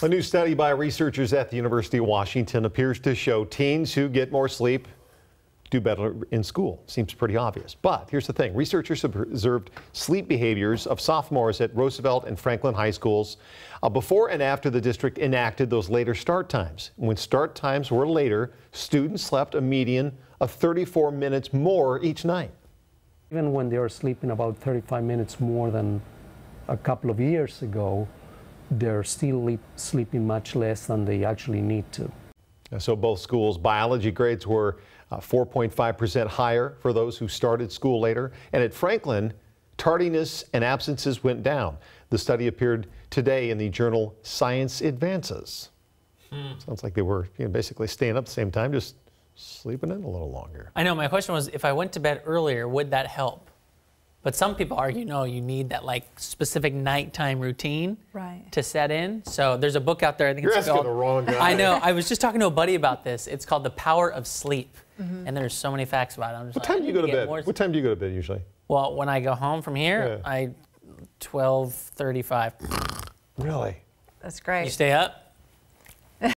A new study by researchers at the University of Washington appears to show teens who get more sleep do better in school. Seems pretty obvious. But here's the thing. Researchers observed sleep behaviors of sophomores at Roosevelt and Franklin high schools before and after the district enacted those later start times. When start times were later, students slept a median of 34 minutes more each night. Even when they are sleeping about 35 minutes more than a couple of years ago, they're still sleeping much less than they actually need to. So both schools' biology grades were 4.5% higher for those who started school later. And at Franklin, tardiness and absences went down. The study appeared today in the journal Science Advances. Sounds like they were basically staying up at the same time, just sleeping in a little longer. I know, my question was, if I went to bed earlier, would that help? But some people argue, no, you need that like specific nighttime routine to set in. So there's a book out there, I think You're it's asking called, the wrong guy. I know, I was just talking to a buddy about this. It's called The Power of Sleep. And there's so many facts about it. I'm just What time do you go to bed? What time do you go to bed usually? Well, when I go home from here, 12:35. Really? That's great. You stay up?